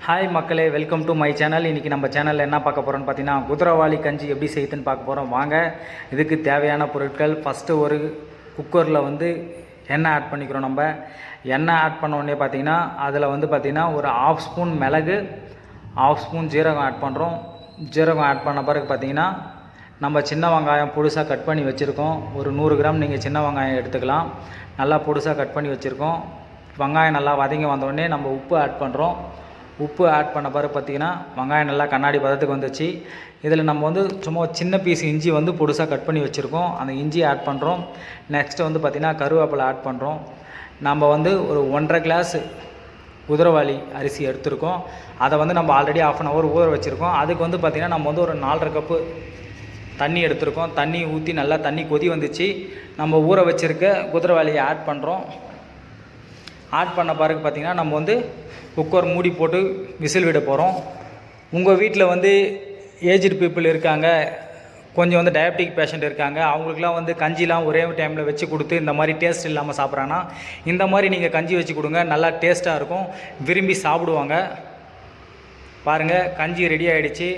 Hi மக்களே, welcome to my channel. இன்றைக்கி நம்ம சேனலில் என்ன பார்க்க போகிறோன்னு பார்த்தீங்கன்னா, குதிரைவாலி கஞ்சி எப்படி செய்யுதுன்னு பார்க்க போகிறோம். வாங்க. இதுக்கு தேவையான பொருட்கள், ஃபஸ்ட்டு ஒரு குக்கரில் வந்து எண்ணெய் ஆட் பண்ணிக்கிறோம். நம்ம எண்ணெய் ஆட் பண்ண உடனே பார்த்திங்கன்னா அதில் வந்து பார்த்திங்கன்னா ஒரு 1/2 ஸ்பூன் மிளகு, 1/2 ஸ்பூன் ஜீரகம் ஆட் பண்ணுறோம். ஜீரகம் ஆட் பண்ண பிறகு பார்த்திங்கன்னா நம்ம சின்ன வெங்காயம் பொடுசாக கட் பண்ணி வச்சுருக்கோம். ஒரு 100 கிராம் நீங்கள் சின்ன வெங்காயம் எடுத்துக்கலாம். நல்லா பொடுசாக கட் பண்ணி வச்சுருக்கோம். வெங்காயம் நல்லா வதங்கி வந்தோடனே நம்ம உப்பு ஆட் பண்ணுறோம். உப்பு ஆட் பண்ண பிறகு பார்த்திங்கன்னா வெங்காயம் நல்லா கண்ணாடி பதத்துக்கு வந்துச்சு. இதில் நம்ம வந்து சும்மா சின்ன பீஸ் இஞ்சி வந்து பொடுசாக கட் பண்ணி வச்சுருக்கோம். அந்த இஞ்சி ஆட் பண்ணுறோம். நெக்ஸ்ட்டு வந்து பார்த்திங்கன்னா கருவேப்பிலை ஆட் பண்ணுறோம். நம்ம வந்து ஒரு 1.5 கிளாஸ் குதிரைவாலி அரிசி எடுத்துருக்கோம். அதை வந்து நம்ம ஆல்ரெடி 1/2 hour ஊற வச்சுருக்கோம். அதுக்கு வந்து பார்த்திங்கன்னா நம்ம வந்து ஒரு 4.5 கப்பு தண்ணி எடுத்துருக்கோம். தண்ணி ஊற்றி நல்லா தண்ணி கொதி வந்துச்சு. நம்ம ஊற வச்சுருக்க குதிரைவாலியை ஆட் பண்ணுறோம். ஆட் பண்ண பிறகு பார்த்திங்கன்னா நம்ம வந்து குக்கர் மூடி போட்டு விசில் விட போகிறோம். உங்கள் வீட்டில் வந்து ஏஜ்டு பீப்புள் இருக்காங்க, கொஞ்சம் வந்து டயபெட்டிக் பேஷண்ட் இருக்காங்க, அவங்களுக்குலாம் வந்து கஞ்சிலாம் ஒரே டைமில் வச்சு கொடுத்து இந்த மாதிரி டேஸ்ட் இல்லாமல் சாப்பிட்றாங்கன்னா இந்த மாதிரி நீங்கள் கஞ்சி வச்சு கொடுங்க. நல்லா டேஸ்ட்டாக இருக்கும், விரும்பி சாப்பிடுவாங்க. பாருங்கள், கஞ்சி ரெடி ஆகிடுச்சு.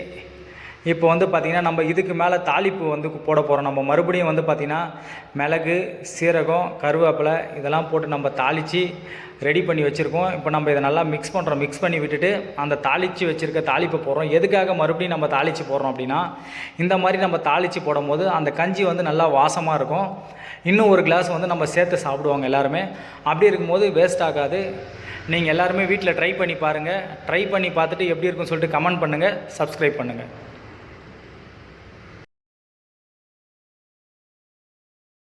இப்போ வந்து பார்த்திங்கன்னா நம்ம இதுக்கு மேலே தாளிப்பு வந்து போட போகிறோம். நம்ம மறுபடியும் வந்து பார்த்திங்கன்னா மிளகு, சீரகம், கருவேப்பிலை இதெல்லாம் போட்டு நம்ம தாளித்து ரெடி பண்ணி வச்சுருக்கோம். இப்போ நம்ம இதை நல்லா மிக்ஸ் பண்ணுறோம். மிக்ஸ் பண்ணி விட்டுட்டு அந்த தாளித்து வச்சுருக்க தாளிப்பு போடுறோம். எதுக்காக மறுபடியும் நம்ம தாளித்து போடுறோம் அப்படின்னா, இந்த மாதிரி நம்ம தாளித்து போடும்போது அந்த கஞ்சி வந்து நல்லா வாசமாக இருக்கும். இன்னும் ஒரு கிளாஸ் வந்து நம்ம சேர்த்து சாப்பிடுவாங்க எல்லாருமே. அப்படி இருக்கும்போது வேஸ்ட் ஆகாது. நீங்கள் எல்லாருமே வீட்டில் ட்ரை பண்ணி பாருங்கள். ட்ரை பண்ணி பார்த்துட்டு எப்படி இருக்குன்னு சொல்லிட்டு கமெண்ட் பண்ணுங்கள், சப்ஸ்கிரைப் பண்ணுங்கள்.